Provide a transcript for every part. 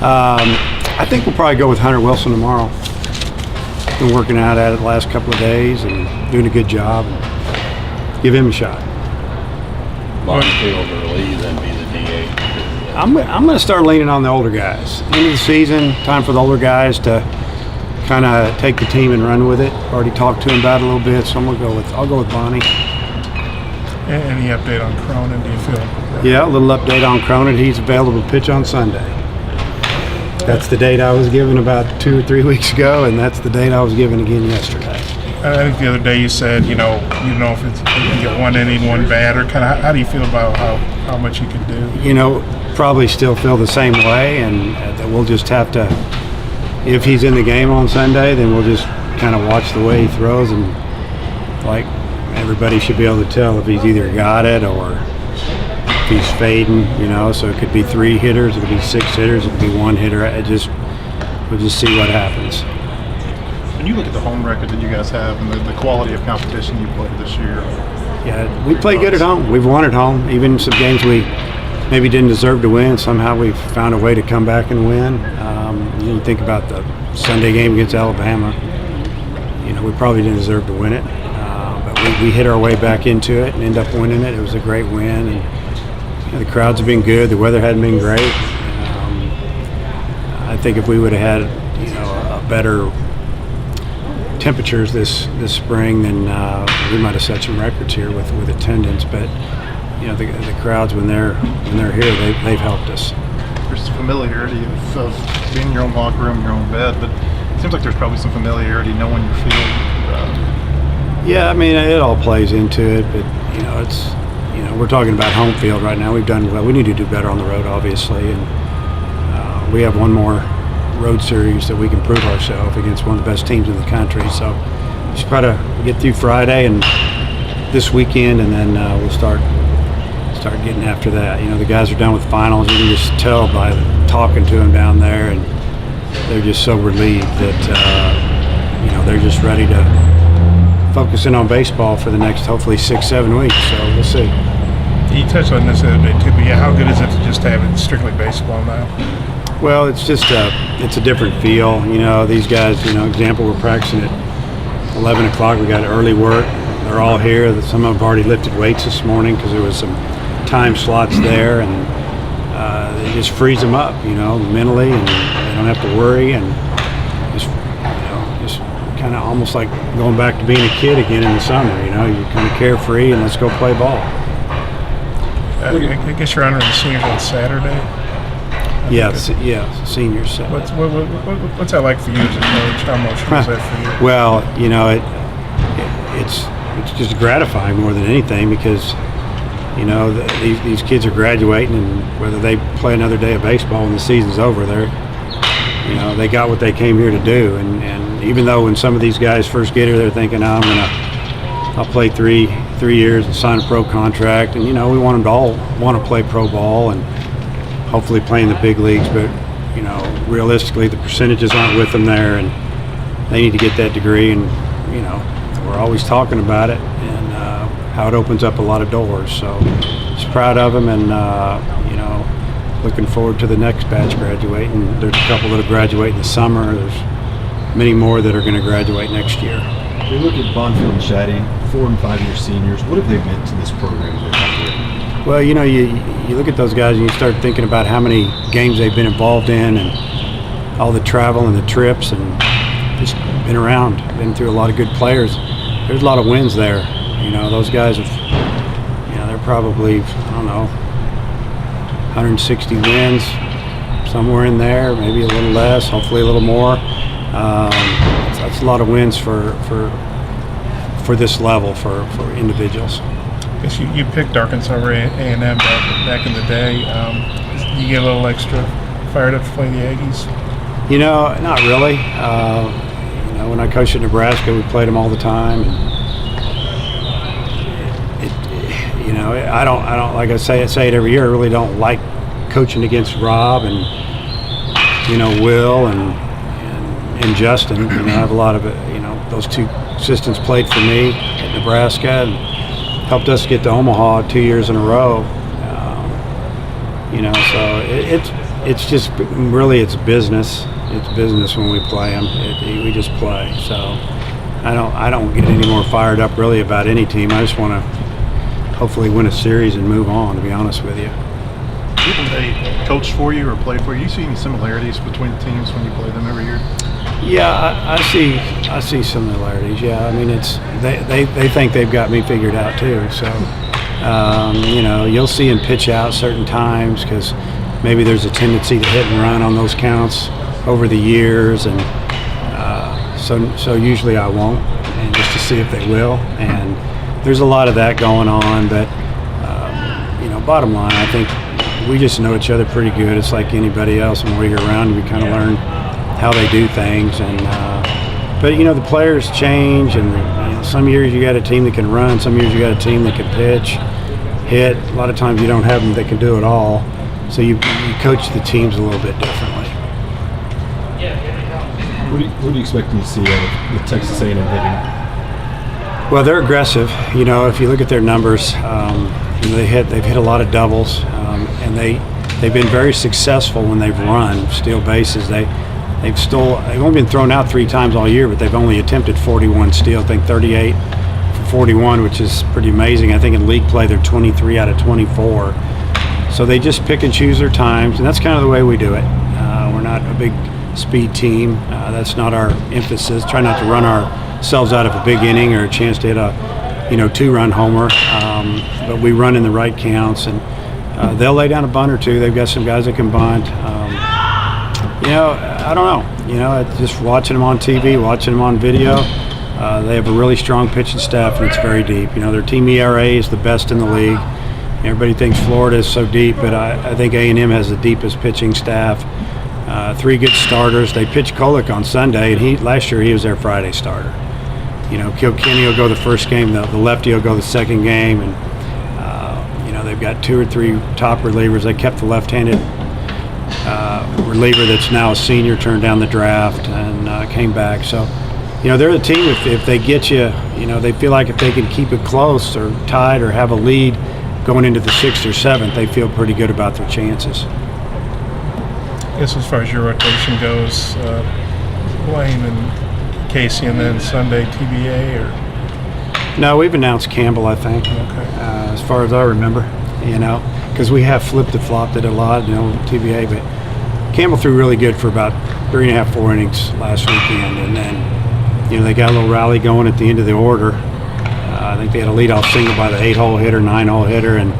I think we'll probably go with Hunter Wilson tomorrow. Been working out at it the last couple of days and doing a good job. Give him a shot. Bonfield or Lee then be the DH? I'm going to start leaning on the older guys. End of the season, time for the older guys to kind of take the team and run with it. Already talked to him about it a little bit, so I'll go with Bonnie. Any update on Cronin, do you feel? Yeah, a little update on Cronin. He's available to pitch on Sunday. That's the date I was given about 2 or 3 weeks ago, and that's the date I was given again yesterday. I think the other day you said, you know if it's, you can get one inning, one batter. Kind of, how do you feel about how much he can do? Probably still feel the same way, and that we'll just have to, if he's in the game on Sunday, then we'll just kind of watch the way he throws, and like everybody should be able to tell if he's either got it or if he's fading, so it could be 3 hitters, it could be 6 hitters, it could be 1 hitter. We'll just see what happens. When you look at the home record that you guys have and the quality of competition you played this year. Yeah, we play good at home. We've won at home. Even some games we maybe didn't deserve to win, somehow we've found a way to come back and win. You think about the Sunday game against Alabama. We probably didn't deserve to win it, but we hit our way back into it and end up winning it. It was a great win, and the crowds have been good. The weather hadn't been great. I think if we would have had a better temperatures this spring, then we might have set some records here with attendance. But the crowds when they're here, they've helped us. There's familiarity of being in your own locker room, your own bed, but it seems like there's probably some familiarity knowing your field. Yeah, I mean it all plays into it, but it's we're talking about home field right now. We've done well. We need to do better on the road, obviously, and we have one more road series that we can prove ourselves against one of the best teams in the country. So just try to get through Friday and this weekend, and then we'll start getting after that. The guys are done with finals. You can just tell by talking to them down there, and they're just so relieved that they're just ready to focus in on baseball for the next hopefully 6-7 weeks. So we'll see. You touched on this the other day too, but how good is it to just have it strictly baseball now? Well, it's just it's a different feel. These guys, example, we're practicing at 11 o'clock. We got early work. They're all here. Some of them have already lifted weights this morning because there was some time slots there, and it just frees them up, mentally, and they don't have to worry, and just kind of almost like going back to being a kid again in the summer. You're kind of carefree, and let's go play ball. I guess you're honoring the seniors on Saturday. Yeah, seniors. What's that like for you as a coach? How emotional is that for you? Well, it's just gratifying more than anything because these kids are graduating, and whether they play another day of baseball when the season's over, they got what they came here to do. And even though when some of these guys first get here, they're thinking, I'll play three years and sign a pro contract, and we want them to all want to play pro ball and hopefully play in the big leagues, but realistically the percentages aren't with them there, and they need to get that degree, and we're always talking about it and how it opens up a lot of doors. So just proud of them, and looking forward to the next batch graduating. There's a couple that'll graduate in the summer. There's many more that are going to graduate next year. We look at Bonfield and Shaddy, 4- and 5-year seniors. What have they meant to this program? Well, you look at those guys and you start thinking about how many games they've been involved in and all the travel and the trips, and just been around, been through a lot of good players. There's a lot of wins there. Those guys have, they're probably, 160 wins, somewhere in there, maybe a little less, hopefully a little more. That's a lot of wins for this level for individuals. I guess you picked Arkansas or A&M back in the day. You get a little extra fired up to play the Aggies? Not really. When I coached at Nebraska, we played them all the time. And I don't like I say it every year. I really don't like coaching against Rob and Will and Justin. I have a lot of those two assistants played for me at Nebraska and helped us get to Omaha 2 years in a row. So it's just really it's business. It's business when we play them. We just play. So I don't get any more fired up really about any team. I just want to hopefully win a series and move on. To be honest with you. Even they coached for you or played for you. You see any similarities between the teams when you play them every year? Yeah, I see similarities. Yeah, I mean they think they've got me figured out too. So you know, you'll see them pitch out certain times because maybe there's a tendency to hit and run on those counts over the years, and so usually I won't, and just to see if they will. And there's a lot of that going on, but you know, bottom line, I think we just know each other pretty good. It's like anybody else, and when you're around, we kind of learn how they do things. And but you know, the players change, and you know, some years you got a team that can run, some years you got a team that can pitch, hit. A lot of times you don't have them that can do it all, so you coach the teams a little bit differently. What do you expect to see out of Texas A&M hitting? Well, they're aggressive. You know, if you look at their numbers, you know, they've hit a lot of doubles, and they've been very successful when they've run, steal bases. They've only been thrown out 3 times all year, but they've only attempted 41 steals. I think 38 for 41, which is pretty amazing. I think in league play they're 23 out of 24. So they just pick and choose their times, and that's kind of the way we do it. We're not a big speed team. That's not our emphasis. Try not to run ourselves out of a big inning or a chance to hit a 2-run homer. But we run in the right counts, and they'll lay down a bunt or two. They've got some guys that can bunt. You know, I don't know. You know, just watching them on TV, watching them on video, they have a really strong pitching staff, and it's very deep. You know, their team ERA is the best in the league. Everybody thinks Florida is so deep, but I think A&M has the deepest pitching staff. 3 good starters. They pitched Kolick on Sunday, and last year he was their Friday starter. You know, Kilkenny will go the first game, the lefty will go the second game, and you know, they've got 2 or 3 top relievers. They kept the left-handed reliever that's now a senior, turned down the draft and came back. So, you know, they're the team. If they get you, you know, they feel like if they can keep it close or tied or have a lead going into the 6th or 7th, they feel pretty good about their chances. I guess as far as your rotation goes, Blaine and Casey, and then Sunday TBA, or? No, we've announced Campbell, I think. Okay. As far as I remember, you know, because we have flipped and flopped it a lot, you know, TBA, but Campbell threw really good for about 3.5, 4 innings last weekend, and then, you know, they got a little rally going at the end of the order. I think they had a leadoff single by the 8-hole hitter, 9-hole hitter, and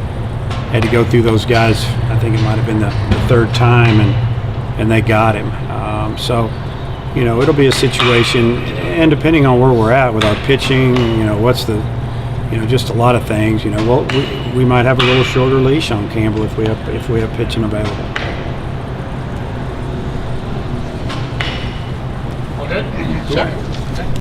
had to go through those guys. I think it might have been the 3rd time, and they got him. So, you know, it'll be a situation, and depending on where we're at with our pitching, you know, you know, just a lot of things. You know, we might have a little shorter leash on Campbell if we have pitching available. All good? Cool.